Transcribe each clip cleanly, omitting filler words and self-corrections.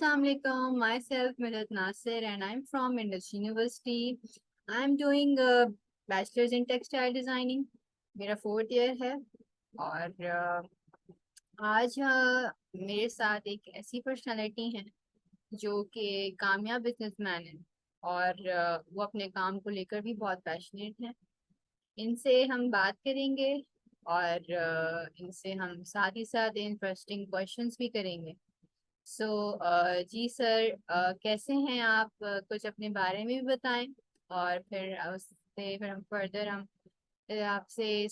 Assalamualaikum. Myself Milat Nasir and I'm from Indus University. I'm doing a bachelor's in textile designing. मेरा 4th year है और आज मेरे साथ एक ऐसी पर्सनालिटी है जो कि कामयाब बिजनेसमैन है और वो अपने काम को लेकर भी बहुत पैशनेट है। इनसे हम बात करेंगे और इनसे हम साथ ही साथ इंटरेस्टिंग क्वेश्चंस भी करेंगे। सो जी सर, कैसे हैं आप? कुछ अपने बारे में भी बताएं और फिर उससे फिर हम फर्दर हम आपसे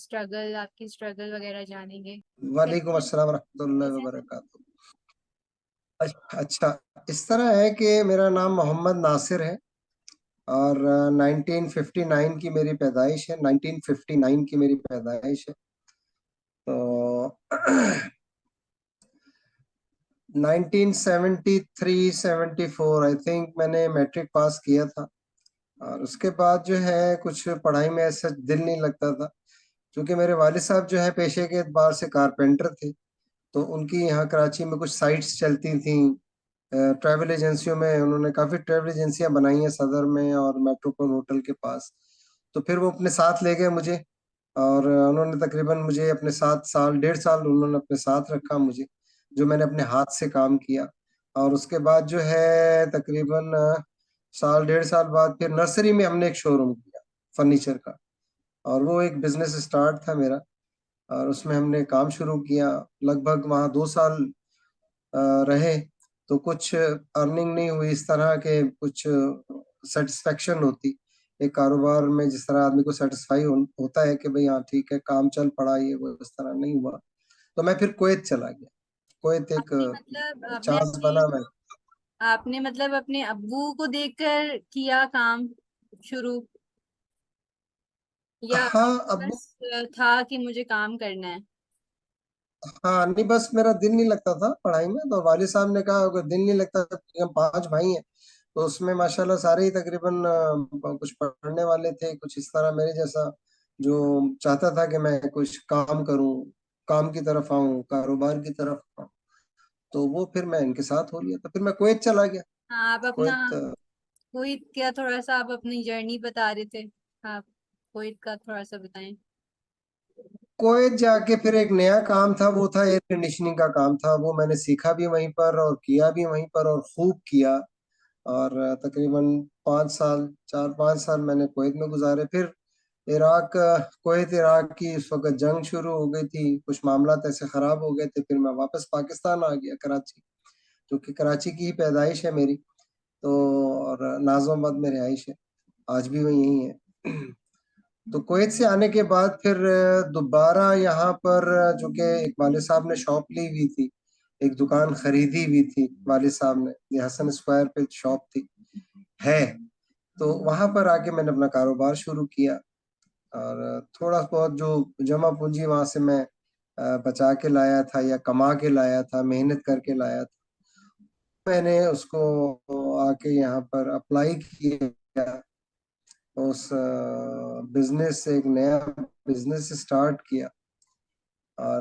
आपकी स्ट्रगल वगैरह जानेंगे। वालेकुम कैसे अस्सलाम रहमतुल्लाहि व कैसे हैं? बरकातुहू। अच्छा, इस तरह है कि मेरा नाम मोहम्मद नासिर है और 1959 की मेरी पैदाइश है। 1959 की मेरी पैदाइश है। तो 1973-74 आई थिंक मैंने मैट्रिक पास किया था और उसके बाद जो है कुछ पढ़ाई में ऐसा दिल नहीं लगता था, क्योंकि मेरे वालिद साहब जो है पेशे के एतबार से कारपेंटर थे। तो उनकी यहाँ कराची में कुछ साइट्स चलती थी ट्रैवल एजेंसियों में। उन्होंने काफ़ी ट्रैवल एजेंसियां बनाई हैं सदर में और मेट्रोपोल होटल के पास। तो फिर वो अपने साथ ले गए मुझे और उन्होंने तकरीबन मुझे अपने साथ साल 1.5 साल उन्होंने अपने साथ रखा मुझे, जो मैंने अपने हाथ से काम किया। और उसके बाद जो है तकरीबन साल 1.5 साल बाद फिर नर्सरी में हमने एक शोरूम किया फर्नीचर का, और वो एक बिजनेस स्टार्ट था मेरा और उसमें हमने काम शुरू किया। लगभग वहाँ 2 साल रहे तो कुछ अर्निंग नहीं हुई इस तरह के, कुछ सेटिस्फेक्शन होती एक कारोबार में, जिस तरह आदमी को सेटिस्फाई होता है कि भाई हाँ ठीक है काम चल पड़ा, ये वो इस तरह नहीं हुआ। तो मैं फिर कुवैत चला गया। कुवैत एक आपने मतलब चांस बना मैं। आपने मतलब अपने अब्बू को देखकर किया काम शुरू, या हाँ अब बस था कि मुझे काम करना है? हाँ नहीं, बस मेरा दिल नहीं लगता था पढ़ाई में, तो वालिद साहब ने कहा अगर दिल नहीं लगता, हम 5 भाई हैं तो उसमें माशाल्लाह सारे ही तकरीबन कुछ पढ़ने वाले थे, कुछ इस तरह मेरे जैसा जो चाहता था कि मैं कुछ काम करूं, काम की तरफ आऊं, कारोबार की तरफ आऊं। तो वो फिर मैं इनके साथ हो लिया, तो फिर मैं कुवैत चला गया। हाँ, आप अपना कुवैत कोविड क्या थोड़ा सा आप अपनी जर्नी बता रहे थे। आप कोविड का थोड़ा सा बताएं। कुवैत जाके फिर एक नया काम था, वो था एयर कंडीशनिंग का काम था। वो मैंने सीखा भी वहीं पर और किया भी वहीं पर और खूब किया। और तकरीबन 5 साल, 4-5 साल मैंने कुवैत में गुजारे। फिर इराक, कुवैत इराक की उस वक्त जंग शुरू हो गई थी, कुछ मामला ऐसे खराब हो गए थे, फिर मैं वापस पाकिस्तान आ गया कराची, क्योंकि कराची की ही पैदाइश है मेरी। तो और नाज़िमाबाद में रिहाइश है, आज भी वही यही है। तो कुवैत से आने के बाद फिर दोबारा यहाँ पर जो कि एक वालिद साहब ने शॉप ली हुई थी, एक दुकान खरीदी हुई थी वालिद साहब ने, ये हसन स्क्वायर पे शॉप थी है। तो वहां पर आके मैंने अपना कारोबार शुरू किया और थोड़ा बहुत जो जमा पूंजी वहां से मैं बचा के लाया था या कमा के लाया था, मेहनत करके लाया था, मैंने उसको आके यहाँ पर अप्लाई किया। उस बिजनेस से एक नया बिजनेस स्टार्ट किया और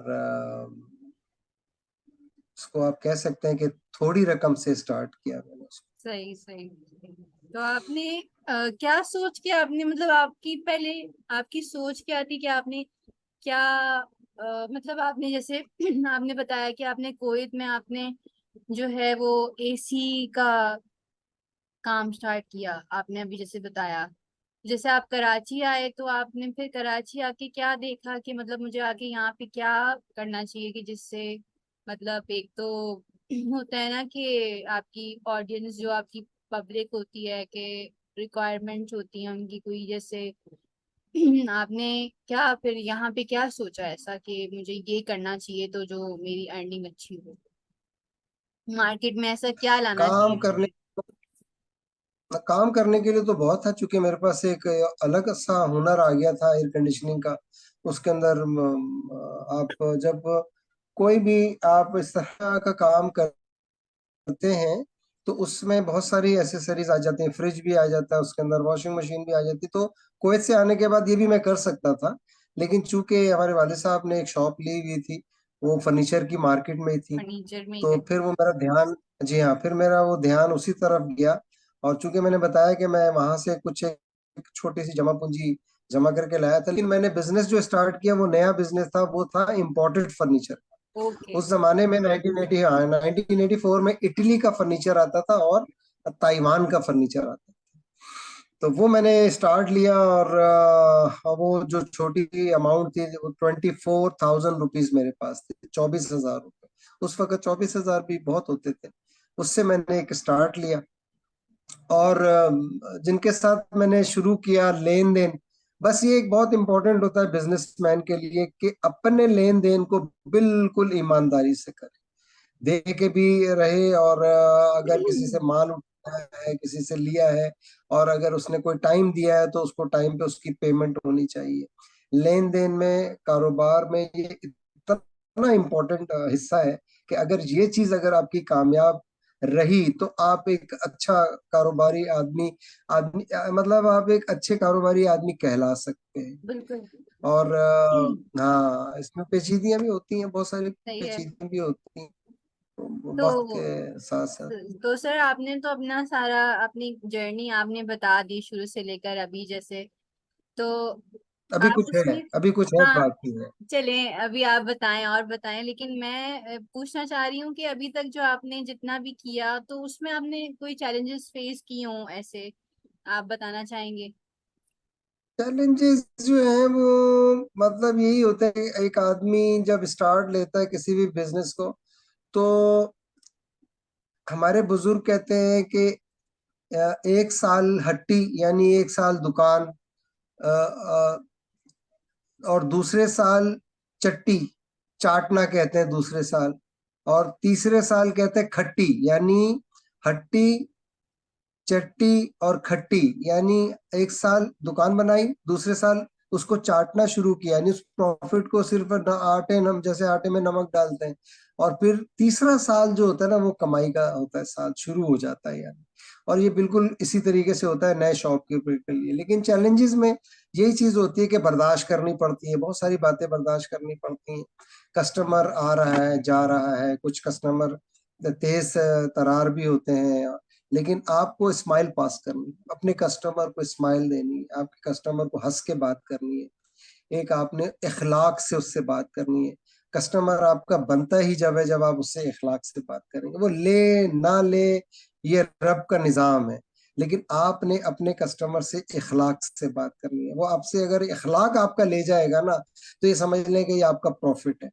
उसको आप कह सकते हैं कि थोड़ी रकम से स्टार्ट किया मैंने उसको। सही सही। तो आपने क्या सोच के आपने मतलब आपकी पहले आपकी सोच क्या थी कि आपने क्या मतलब आपने जैसे आपने बताया कि आपने कुवैत में आपने जो है वो एसी का काम स्टार्ट किया, आपने अभी जैसे बताया। जैसे आप कराची आए तो आपने फिर कराची आके क्या देखा कि मतलब मुझे आके यहाँ पे क्या करना चाहिए कि जिससे मतलब एक तो होता है ना कि आपकी ऑडियंस जो आपकी पब्लिक होती है कि रिक्वायरमेंट्स होती हैं उनकी कोई जैसे आपने क्या फिर यहाँ पे क्या सोचा ऐसा कि मुझे ये करना चाहिए तो जो मेरी अर्निंग अच्छी हो, मार्केट में ऐसा क्या लाना काम चाहिए करने मुझे? काम करने के लिए तो बहुत था, चूंकि मेरे पास एक अलग सा हुनर आ गया था एयर कंडीशनिंग का। उसके अंदर आप जब कोई भी आप इस तरह का काम करते हैं तो उसमें बहुत सारी एसेसरीज आ जाती हैं, फ्रिज भी आ जाता है उसके अंदर, वॉशिंग मशीन भी आ जाती। तो कुवैत से आने के बाद ये भी मैं कर सकता था, लेकिन चूंकि हमारे वालिद साहब ने एक शॉप ली हुई थी वो फर्नीचर की मार्केट में ही थी। फर्नीचर में ही तो करते फिर हैं। वो मेरा ध्यान, जी हाँ, फिर मेरा वो ध्यान उसी तरफ गया। और चूंकि मैंने बताया कि मैं वहां से कुछ एक छोटी सी जमा पूंजी जमा करके लाया था, लेकिन मैंने बिजनेस जो स्टार्ट किया वो नया बिजनेस था, वो था इम्पोर्टेड फर्नीचर। ओके। उस जमाने में 1980, हाँ 1984 में इटली का फर्नीचर आता था और ताइवान का फर्नीचर आता था। तो वो मैंने स्टार्ट लिया, और वो जो छोटी अमाउंट थी वो 24,000 रुपीज मेरे पास थी, 24,000 रुपये। उस वक्त 24,000 भी बहुत होते थे। उससे मैंने एक स्टार्ट लिया, और जिनके साथ मैंने शुरू किया लेन देन। बस ये एक बहुत इंपॉर्टेंट होता है बिजनेसमैन के लिए कि अपने लेन देन को बिल्कुल ईमानदारी से करे, दे के भी रहे। और अगर किसी से माल उठाया है, किसी से लिया है, और अगर उसने कोई टाइम दिया है तो उसको टाइम पे उसकी पेमेंट होनी चाहिए। लेन देन में, कारोबार में ये इतना इम्पोर्टेंट हिस्सा है कि अगर ये चीज अगर आपकी कामयाब रही तो आप एक अच्छा कारोबारी आदमी आदमी मतलब आप एक अच्छे कारोबारी आदमी कहला सकते हैं। बिल्कुल। और हाँ, इसमें पेचीदियां भी होती हैं, बहुत सारी सही है। पेचीदियां भी होती हैं वक्त तो के साथ साथ। तो सर आपने तो अपना सारा अपनी जर्नी आपने बता दी शुरू से लेकर अभी जैसे, तो अभी आप कुछ है, उसमें, अभी कुछ है हाँ बाकी है। चलें अभी आप बताएं और बताएं, लेकिन मैं पूछना चाह रही हूँ कि अभी तक जो आपने जितना भी किया तो उसमें आपने कोई चैलेंजेस फेस किए हों ऐसे, आप बताना चाहेंगे? चैलेंजेस जो है वो मतलब यही होता है कि एक आदमी जब स्टार्ट लेता है किसी भी बिजनेस को, तो हमारे बुजुर्ग कहते हैं कि एक साल हट्टी यानी एक साल दुकान, अ, अ, और दूसरे साल चट्टी, चाटना कहते हैं दूसरे साल। और तीसरे साल कहते हैं खट्टी, यानी हट्टी, चट्टी और खट्टी। यानी एक साल दुकान बनाई, दूसरे साल उसको चाटना शुरू किया, यानी उस प्रॉफिट को सिर्फ आटे नम जैसे आटे में नमक डालते हैं। और फिर तीसरा साल जो होता है ना, वो कमाई का होता है, साल शुरू हो जाता है यानी। और ये बिल्कुल इसी तरीके से होता है नए शॉपकीपर के लिए। लेकिन चैलेंजेस में यही चीज होती है कि बर्दाश्त करनी पड़ती है, बहुत सारी बातें बर्दाश्त करनी पड़ती हैं। कस्टमर आ रहा है, जा रहा है, कुछ कस्टमर तेज तरार भी होते हैं। लेकिन आपको स्माइल पास करनी है, अपने कस्टमर को स्माइल देनी है, आपके कस्टमर को हंस के बात करनी है, एक आपने इखलाक से उससे बात करनी है। कस्टमर आपका बनता ही जब है जब आप उससे इखलाक से बात करेंगे। वो ले ना ले, ये रब का निजाम है, लेकिन आपने अपने कस्टमर से इखलाक से बात करनी है। वो आपसे अगर इखलाक आपका ले जाएगा ना, तो ये समझ लें कि ये आपका प्रॉफिट है।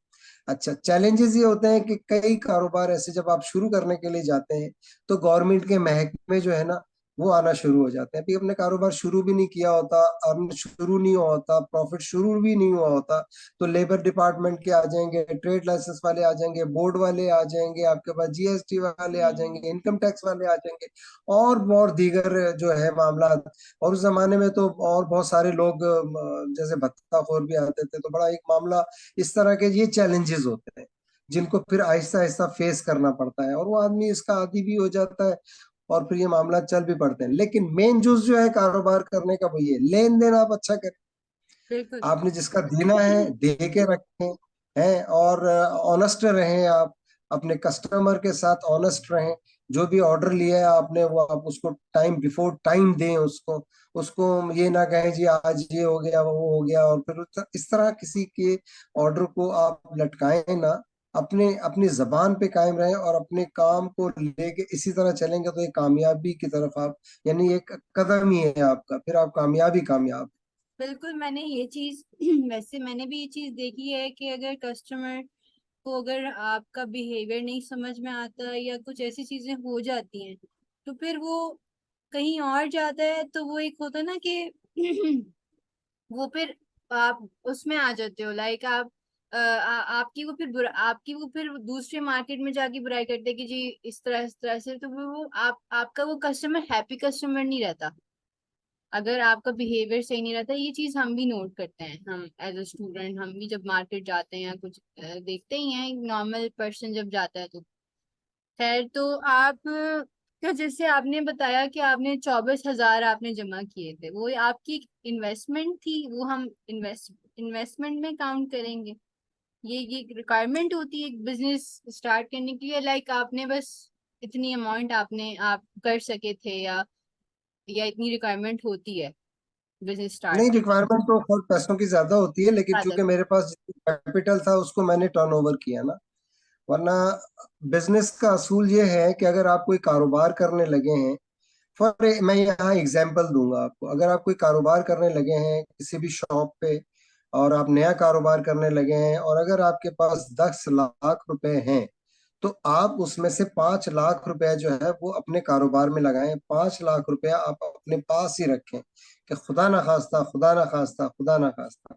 अच्छा, चैलेंजेस ये होते हैं कि कई कारोबार ऐसे जब आप शुरू करने के लिए जाते हैं, तो गवर्नमेंट के महकमे जो है ना, वो आना शुरू हो जाते हैं। अभी हमने कारोबार शुरू भी नहीं किया होता, अर्न शुरू नहीं हुआ होता, प्रॉफिट शुरू भी नहीं हुआ होता, तो लेबर डिपार्टमेंट के आ जाएंगे, ट्रेड लाइसेंस वाले आ जाएंगे, बोर्ड वाले आ जाएंगे, आपके पास जीएसटी वाले आ जाएंगे, इनकम टैक्स वाले आ जाएंगे, और दीगर जो है मामला। और उस जमाने में तो और बहुत सारे लोग जैसे भत्ताखोर भी आते थे, तो बड़ा एक मामला इस तरह के ये चैलेंजेस होते हैं जिनको फिर आहिस्ता आहिस्ता फेस करना पड़ता है, और वो आदमी इसका आदी भी हो जाता है, और फिर ये मामला चल भी पड़ते हैं। लेकिन मेन जूस जो है कारोबार करने का, वही है लेन देन आप अच्छा करें। बिल्कुल। आपने जिसका देना है दे के रखें, हैं, और ऑनेस्ट रहें आप, अपने कस्टमर के साथ ऑनेस्ट रहें। जो भी ऑर्डर लिया है आपने, वो आप उसको टाइम बिफोर टाइम दें उसको। उसको ये ना कहें जी आज ये हो गया वो हो गया, और फिर इस तरह किसी के ऑर्डर को आप लटकाएं ना। अपने अपनी जबान पे कायम रहें और अपने काम को लेके इसी तरह चलेंगे तो ये कामयाबी की तरफ आप, यानी एक कदम ही है आपका, फिर आप कामयाबी कामयाब। बिल्कुल मैंने ये चीज वैसे मैंने भी ये चीज देखी है कि अगर कस्टमर को अगर आपका बिहेवियर नहीं समझ में आता या कुछ ऐसी चीजें हो जाती हैं, तो फिर वो कहीं और जाता है, तो वो एक होता है ना कि वो फिर आप उसमें आ जाते हो, लाइक आप आपकी वो फिर दूसरे मार्केट में जाके बुराई करते हैं कि जी इस तरह से, तो वो आप आपका वो कस्टमर हैप्पी कस्टमर नहीं रहता अगर आपका बिहेवियर सही नहीं रहता। ये चीज हम भी नोट करते हैं, हम एज अ स्टूडेंट हम भी जब मार्केट जाते हैं या कुछ देखते ही हैं, नॉर्मल पर्सन जब जाता है तो। खैर, तो आप क्या जैसे आपने बताया कि आपने 24,000 आपने जमा किए थे, वो आपकी इन्वेस्टमेंट थी, वो हम इन्वेस्टमेंट में काउंट करेंगे ये रिक्वायरमेंट होती है एक बिजनेस स्टार्ट करने के लिए, लाइक आपने बस इतनी अमाउंट आपने आप कर सके थे, या इतनी रिक्वायरमेंट होती है बिजनेस स्टार्ट नहीं, करने रिक्वायरमेंट तो खैर पैसों की ज्यादा होती है, लेकिन ज्यादा? चूंकि मेरे पास कैपिटल था उसको मैंने टर्नओवर किया ना। वरना बिजनेस का असूल ये है कि अगर आप कोई कारोबार करने लगे हैं, मैं यहाँ एग्जांपल दूंगा आपको। अगर आप कोई कारोबार करने लगे हैं किसी भी शॉप पे, और आप नया कारोबार करने लगे हैं, और अगर आपके पास 10 लाख रुपए हैं, तो आप उसमें से 5 लाख रुपए जो है वो अपने कारोबार में लगाएं। 5 लाख रुपया आप अपने पास ही रखें कि खुदा ना खास्ता, खुदा ना खास्ता, खुदा ना खास्ता,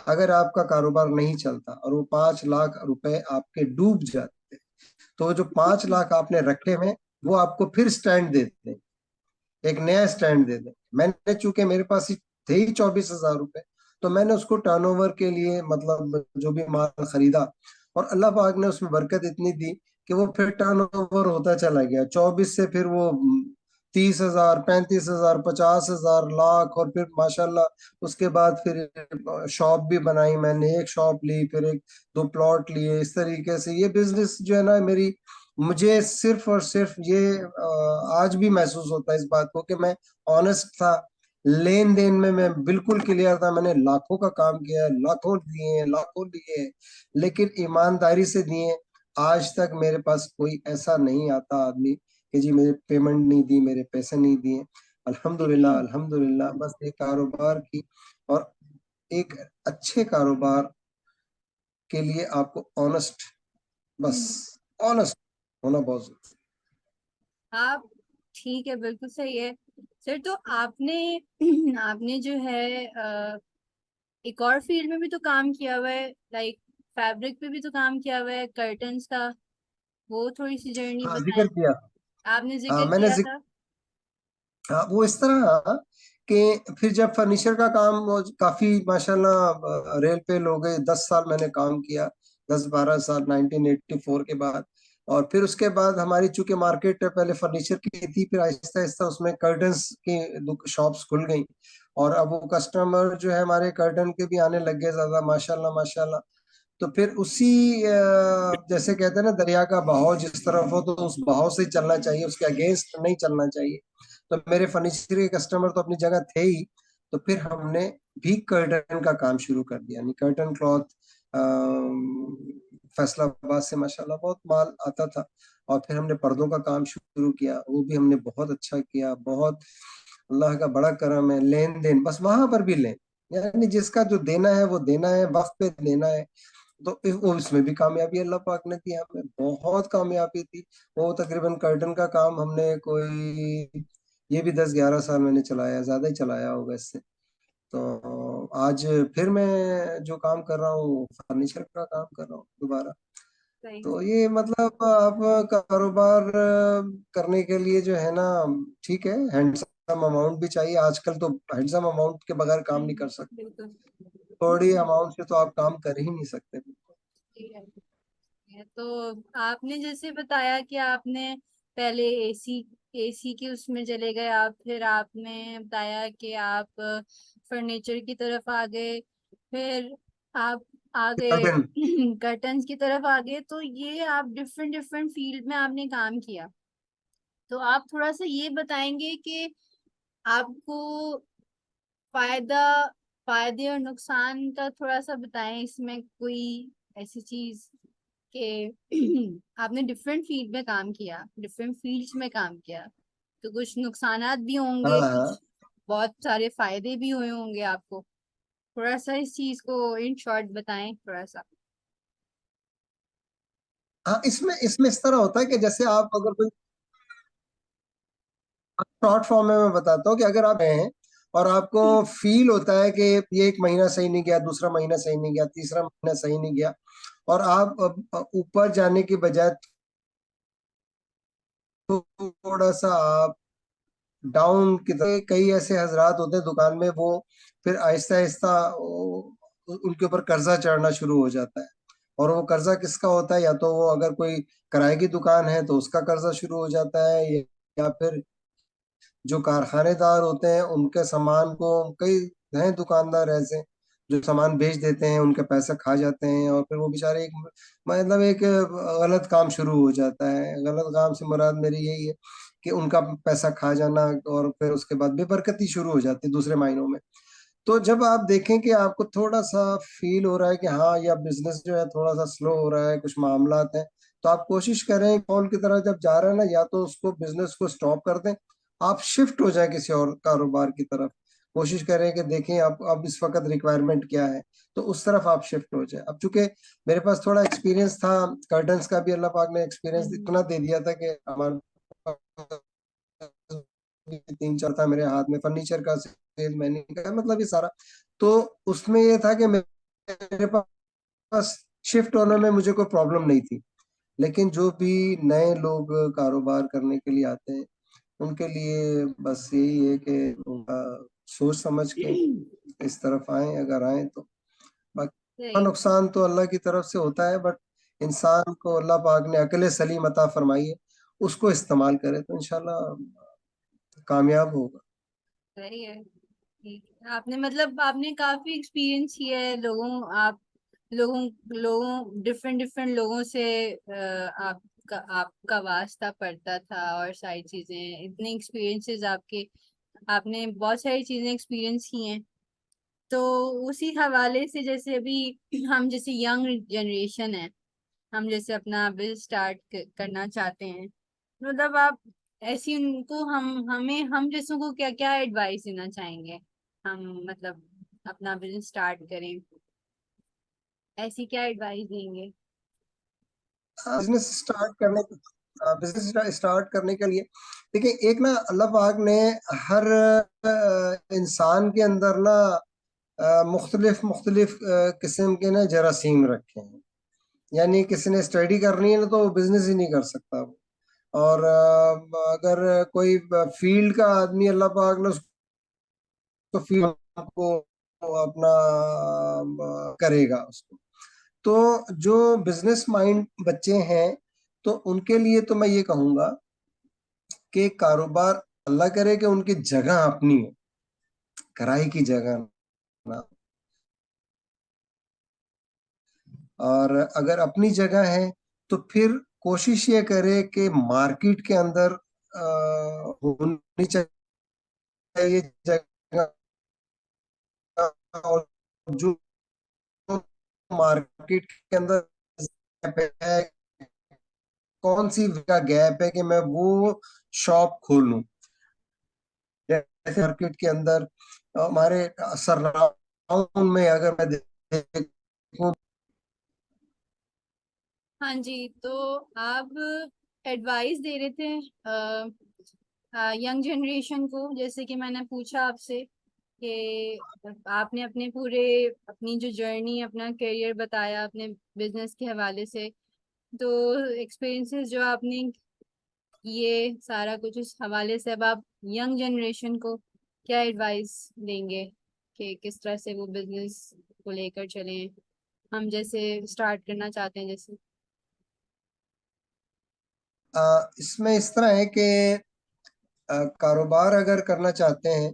अगर आपका कारोबार नहीं चलता और वो 5 लाख रुपए आपके डूब जाते, तो जो 5 लाख आपने रखे हुए वो आपको फिर स्टैंड देते हैं, एक नया स्टैंड दे दें। मैंने चूंकि मेरे पास ही थे ही 24 हजार रुपए, तो मैंने उसको टर्नओवर के लिए मतलब जो भी माल खरीदा, और अल्लाह पाक ने उसमें बरकत इतनी दी कि वो फिर टर्नओवर होता चला गया। 24 से फिर वो 30 हजार, 35 हजार, 50 हजार, लाख, और फिर माशाल्लाह उसके बाद फिर शॉप भी बनाई मैंने। एक शॉप ली, फिर एक दो प्लॉट लिए। इस तरीके से ये बिजनेस जो है ना मेरी, मुझे सिर्फ और सिर्फ ये आज भी महसूस होता है इस बात को कि मैं ऑनेस्ट था। लेन देन में मैं बिल्कुल क्लियर था। मैंने लाखों का काम किया है, लाखों दिए हैं, लाखों लिए हैं, लेकिन ईमानदारी से दिए हैं। आज तक मेरे पास कोई ऐसा नहीं आता आदमी कि जी मेरे पेमेंट नहीं दी, मेरे पैसे नहीं दिए। अल्हम्दुलिल्लाह, अल्हम्दुलिल्लाह। बस ये कारोबार की, और एक अच्छे कारोबार के लिए आपको ऑनेस्ट, बस हम्म। ऑनेस्ट होना बहुत जरूरी आप ठीक है, बिल्कुल सही है सर। तो आपने आपने जो है एक और फील्ड में भी तो काम किया हुआ है, लाइक फैब्रिक पे भी तो काम किया हुआ है, कर्टन्स का। वो थोड़ी सी जर्नी है। हाँ, बताएं। जिक्र किया। आपने जिक्र मैंने किया था। हाँ, वो इस तरह कि फिर जब फर्नीचर का काम वो काफी माशाल्लाह रेल पे हो गए। 10 साल मैंने काम किया, 10-12 साल 1984 के बाद। और फिर उसके बाद हमारी चूंकि मार्केट पहले फर्नीचर की थी, फिर आहिस्ता आहिस्ता उसमें कर्टन्स की शॉप्स खुल गई। और अब वो कस्टमर जो है हमारे कर्टन के भी आने लग गए ज्यादा, माशाल्लाह माशाल्लाह। तो फिर उसी जैसे कहते हैं ना, दरिया का बहाव जिस तरफ हो तो उस बहाव से ही चलना चाहिए, उसके अगेंस्ट नहीं चलना चाहिए। तो मेरे फर्नीचर के कस्टमर तो अपनी जगह थे ही। तो फिर हमने भी कर्टन का काम शुरू कर दिया, यानी कर्टन क्लॉथ। फैसलाबाद से माशाल्लाह बहुत माल आता था। और फिर हमने पर्दों का काम शुरू किया, वो भी हमने बहुत अच्छा किया। बहुत अल्लाह का बड़ा करम है। लेन देन बस वहां पर भी लें, यानी जिसका जो देना है वो देना है, वक्त पे देना है। तो वो इसमें भी कामयाबी अल्लाह पाक ने दी, हमें बहुत कामयाबी थी। वो तकरीबन कर्टन का काम हमने कोई, ये भी 10-11 साल मैंने चलाया, ज्यादा ही चलाया होगा इससे। तो आज फिर मैं जो काम कर रहा हूँ फर्नीचर का काम कर रहा हूँ दोबारा। सही तो सही। ये मतलब आप कारोबार करने के लिए जो है ना, ठीक है, हैंडसम अमाउंट भी चाहिए। आजकल तो हैंडसम अमाउंट के बगैर काम नहीं कर सकते। बिल्कुल। थोड़ी अमाउंट से तो आप काम कर ही नहीं सकते। ठीक है। तो आपने जैसे बताया कि आपने पहले एसी एसी के उसमें चले गए आप, फिर आपने बताया कि आप फर्नीचर की तरफ आ गए, फिर आप आ गए कर्टन। कर्टन्स की तरफ आ गए। तो ये आप डिफरेंट डिफरेंट फील्ड में आपने काम किया। तो आप थोड़ा सा ये बताएंगे कि आपको फायदा फायदे और नुकसान का थोड़ा सा बताएं, इसमें कोई ऐसी चीज कि आपने डिफरेंट फील्ड में काम किया, डिफरेंट फील्ड्स में काम किया, तो कुछ नुकसानात भी होंगे, हाँ हाँ। कुछ बहुत सारे फायदे भी हुए होंगे आपको। थोड़ा सा इस चीज को इन शॉर्ट बताएं थोड़ा सा। हाँ, इसमें इसमें इस तरह होता है कि जैसे आप अगर कोई, शॉर्ट फॉर्म में मैं बताता हूँ कि अगर आप हैं और आपको फील होता है कि ये एक महीना सही नहीं गया, दूसरा महीना सही नहीं गया, तीसरा महीना सही नहीं गया, और आप ऊपर जाने की बजाय थोड़ा सा आप डाउन की तरह, कई ऐसे हजरात होते हैं दुकान में, वो फिर आहिस्ता आहिस्ता उनके ऊपर कर्जा चढ़ना शुरू हो जाता है। और वो कर्जा किसका होता है? या तो वो अगर कोई किराए की दुकान है तो उसका कर्जा शुरू हो जाता है, या फिर जो कारखानेदार होते हैं उनके सामान को, कई हैं दुकानदार ऐसे, जो सामान बेच देते हैं उनका पैसा खा जाते हैं, और फिर वो बेचारे एक मतलब एक गलत काम शुरू हो जाता है। गलत काम से मुराद मेरी यही है कि उनका पैसा खा जाना, और फिर उसके बाद बेबरकती शुरू हो जाती है दूसरे मायनों में। तो जब आप देखें कि आपको थोड़ा सा फील हो रहा है कि हाँ, या बिजनेस जो है थोड़ा सा स्लो हो रहा है, कुछ मामलात हैं, तो आप कोशिश करें कॉल की तरह जब जा रहे हैं ना, या तो उसको बिजनेस को स्टॉप कर दें, आप शिफ्ट हो जाए किसी और कारोबार की तरफ। कोशिश करें कि देखें आप अब इस वक्त रिक्वायरमेंट क्या है, तो उस तरफ आप शिफ्ट हो जाए। अब चूंकि मेरे पास थोड़ा एक्सपीरियंस था, कर्टन्स का भी अल्लाह पाक ने एक्सपीरियंस हम्म। इतना दे दिया था कि हमारे पास 3 4 था मेरे हाथ में, फर्नीचर का, सेल मैनेजर का, मतलब ये सारा। तो उसमें ये था कि मेरे पास शिफ्ट होने में मुझे कोई प्रॉब्लम नहीं थी। लेकिन जो भी नए लोग कारोबार करने के लिए आते हैं, उनके लिए बस यही है कि उनका सोच समझ के इस तरफ आए, अगर आए तो। बाकी सही। नुकसान तो अल्लाह की तरफ से होता है, बट इंसान को अल्लाह पाक ने अकल सलीम अता फरमाई है, उसको इस्तेमाल करे तो इंशाल्लाह कामयाब होगा। सही है। ठीक है। आपने मतलब आपने काफी एक्सपीरियंस किया है लोगों, आप लोगों लोगों डिफरेंट डिफरेंट लोगों से आपका वास्ता पड़ता था और सारी चीजें, इतने एक्सपीरियंसेस आपके, आपने बहुत सारी चीजें एक्सपीरियंस की हैं। तो उसी हवाले से जैसे अभी हम जैसे यंग जनरेशन है, हम जैसे अपना बिजनेस स्टार्ट करना चाहते हैं, मतलब आप ऐसी उनको हम जैसों को क्या क्या एडवाइस देना चाहेंगे, हम मतलब अपना बिजनेस स्टार्ट करें, ऐसी क्या एडवाइस देंगे? बिजनेस स्टार्ट करने के लिए देखिए, एक ना अल्लाह पाक ने हर इंसान के अंदर ना मुख्तलिफ मुख्तलिफ किस्म के ना जरासीम रखे हैं। यानी किसी ने स्टडी करनी है ना, तो वो बिजनेस ही नहीं कर सकता वो। और अगर कोई फील्ड का आदमी, अल्लाह पाक ने उसको फील्ड को अपना करेगा उसको। तो जो बिजनेस माइंड बच्चे हैं, तो उनके लिए तो मैं ये कहूंगा कि कारोबार, अल्लाह करे कि उनकी जगह अपनी हो, किराए की जगह ना। और अगर अपनी जगह है, तो फिर कोशिश ये करे कि मार्केट के अंदर होनी चाहिए जगह। और जो मार्केट के अंदर गैप है, कौन सी का गैप है कि मैं वो शॉप खोलूं। जैसे मार्केट के अंदर हमारे सराउंड में अगर मैं देखूं। हाँ जी, तो आप एडवाइस दे रहे थे यंग जनरेशन को, जैसे कि मैंने पूछा आपसे कि आपने अपने पूरे अपनी जो जर्नी, अपना करियर बताया अपने बिजनेस के हवाले से, तो एक्सपीरियंसेस जो आपने ये सारा कुछ उस हवाले से अब आप यंग जनरेशन को क्या एडवाइस देंगे कि किस तरह से वो बिजनेस को लेकर चलें, हम जैसे स्टार्ट करना चाहते हैं जैसे? इसमें इस तरह है कि कारोबार अगर करना चाहते हैं,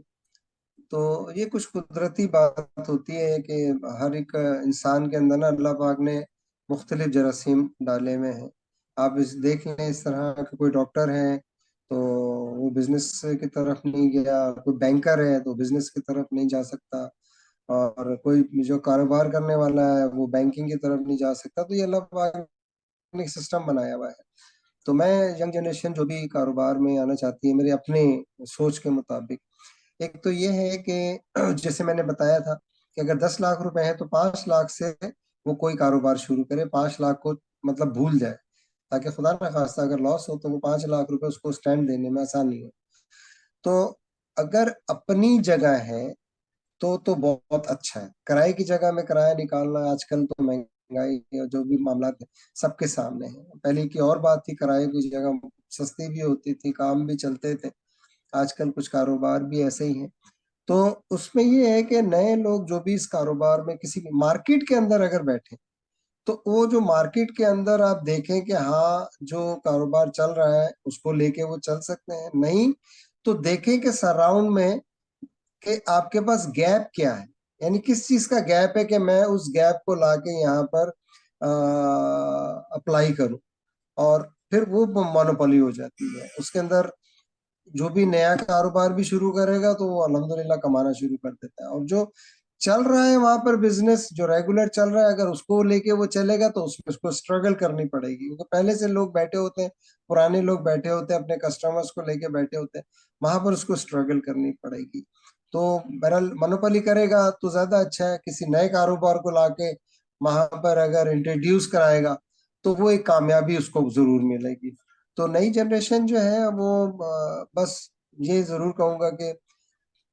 तो ये कुछ कुदरती बात होती है कि हर एक इंसान के अंदर ना अल्लाह पाक ने मुख्तलिफ जरासीम डाले हुए हैं। आप इस देख लें, इस तरह के कोई डॉक्टर है तो वो बिजनेस की तरफ नहीं गया, कोई बैंकर है तो बिजनेस की तरफ नहीं जा सकता, और कोई जो कारोबार करने वाला है वो बैंकिंग की तरफ नहीं जा सकता। तो ये अल्लाह पाक ने सिस्टम बनाया हुआ है। तो मैं, यंग जनरेशन जो भी कारोबार में आना चाहती है, मेरे अपने सोच के मुताबिक, एक तो ये है कि जैसे मैंने बताया था कि अगर 10 लाख रुपए है तो 5 लाख से वो कोई कारोबार शुरू करे, 5 लाख को मतलब भूल जाए, ताकि खुदा ना खास्ता अगर लॉस हो तो वो 5 लाख रुपए उसको स्टैंड देने में आसानी हो। तो अगर अपनी जगह है तो बहुत अच्छा है। किराए की जगह में किराया निकालना आजकल तो महंगाई और जो भी मामला है सबके सामने है। पहले की और बात थी, किराए की जगह सस्ती भी होती थी, काम भी चलते थे। आजकल कुछ कारोबार भी ऐसे ही हैं। तो उसमें ये है कि नए लोग जो भी इस कारोबार में किसी भी मार्केट के अंदर अगर बैठे, तो वो जो मार्केट के अंदर आप देखें कि हाँ, जो कारोबार चल रहा है उसको लेके वो चल सकते हैं। नहीं तो देखें कि सराउंड में कि आपके पास गैप क्या है। यानी किस चीज का गैप है कि मैं उस गैप को लाके यहाँ पर अप्लाई करूं, और फिर वो मोनोपोली हो जाती है उसके अंदर। जो भी नया कारोबार भी शुरू करेगा तो वो अल्हम्दुलिल्लाह कमाना शुरू कर देता है, और जो चल रहा है वहां पर बिजनेस जो रेगुलर चल रहा है, अगर उसको लेके वो चलेगा तो उसमें उसको स्ट्रगल करनी पड़ेगी, क्योंकि पहले से लोग बैठे होते हैं, पुराने लोग बैठे होते हैं, अपने कस्टमर्स को लेके बैठे होते हैं, वहां पर उसको स्ट्रगल करनी पड़ेगी। तो बहरहाल मोनोपोली करेगा तो ज्यादा अच्छा है, किसी नए कारोबार को लाके वहां पर अगर इंट्रोड्यूस कराएगा तो वो एक कामयाबी उसको जरूर मिलेगी। तो नई जनरेशन जो है वो बस ये जरूर कहूंगा कि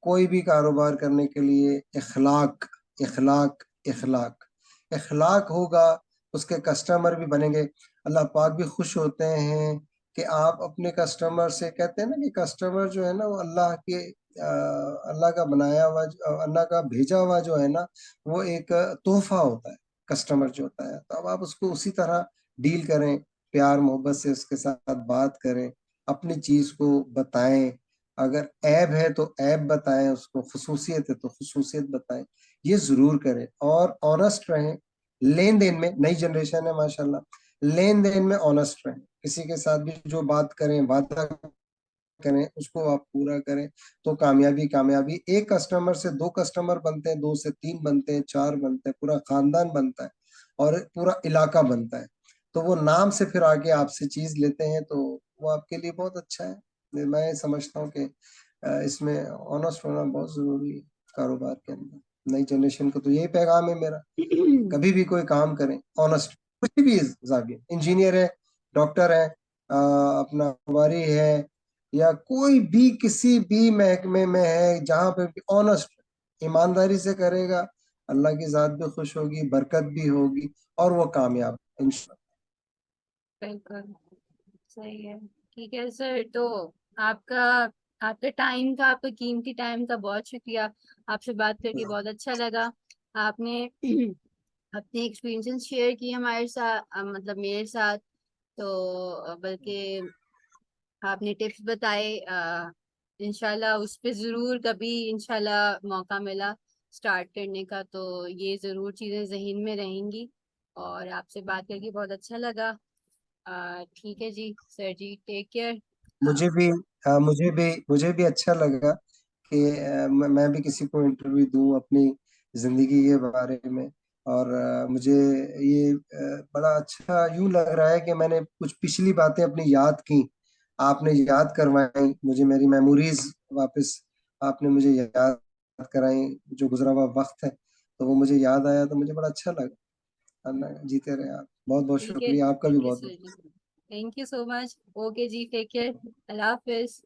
कोई भी कारोबार करने के लिए इखलाक, इखलाक, इखलाक, इखलाक होगा, उसके कस्टमर भी बनेंगे। अल्लाह पाक भी खुश होते हैं कि आप अपने कस्टमर से, कहते हैं ना कि कस्टमर जो है ना वो अल्लाह के अल्लाह का बनाया हुआ, अल्लाह का भेजा हुआ जो है ना, वो एक तोहफा होता है कस्टमर जो होता है। तो अब आप उसको उसी तरह डील करें, प्यार मोहब्बत से उसके साथ बात करें, अपनी चीज को बताएं, अगर ऐब है तो ऐब बताएं उसको, खसूसियत है तो खसूसियत बताएं, ये जरूर करें, और ऑनेस्ट रहें लेन देन में। नई जनरेशन है माशाल्लाह, लेन देन में ऑनेस्ट रहें, किसी के साथ भी जो बात करें, वादा करें, उसको आप पूरा करें, तो कामयाबी कामयाबी। एक कस्टमर से दो कस्टमर बनते हैं, दो से तीन बनते हैं, चार बनते हैं, पूरा खानदान बनता है, और पूरा इलाका बनता है। तो वो नाम से फिर आगे आपसे चीज लेते हैं, तो वो आपके लिए बहुत अच्छा है। मैं समझता हूँ कि इसमें ऑनेस्ट होना बहुत जरूरी है कारोबार के अंदर। नई जनरेशन को तो यही पैगाम है मेरा, कभी भी कोई काम करें ऑनेस्ट, कुछ भी जाविये, इंजीनियर है, डॉक्टर है, अपना वारी है, या कोई भी किसी भी महकमे में है, जहां पे भी ऑनेस्ट ईमानदारी से करेगा, अल्लाह की जात भी खुश होगी, बरकत भी होगी, और वो कामयाब इंशाल्लाह। बिल्कुल सही है। ठीक है सर, तो आपका आपके टाइम का, आपका कीमती टाइम का बहुत शुक्रिया। आपसे बात करके बहुत अच्छा लगा। आपने अपने एक्सपीरियंसेस शेयर किए हमारे साथ, मतलब मेरे साथ। तो बल्कि आपने टिप्स बताए, इंशाल्लाह उस पे जरूर कभी इंशाल्लाह मौका मिला स्टार्ट करने का तो ये जरूर चीजें जहन में रहेंगी। और आपसे बात करके बहुत अच्छा लगा। ठीक है जी सर जी, टेक केयर। मुझे भी मुझे भी अच्छा लगा कि मैं भी किसी को इंटरव्यू दूं अपनी जिंदगी के बारे में, और मुझे ये बड़ा अच्छा यूं लग रहा है कि मैंने कुछ पिछली बातें अपनी याद की, आपने याद करवाई मुझे, मेरी मेमोरीज वापस आपने मुझे याद कराई, जो गुजरा हुआ वक्त है तो वो मुझे याद आया, तो मुझे बड़ा अच्छा लगा। अल्लाह जीते रहे आप, बहुत बहुत ठीक है, शुक्रिया आपका भी, ठीक है बहुत सर बहुत। जी, thank you so much. Okay जी, टेक केयर, अल्लाह हाफिज।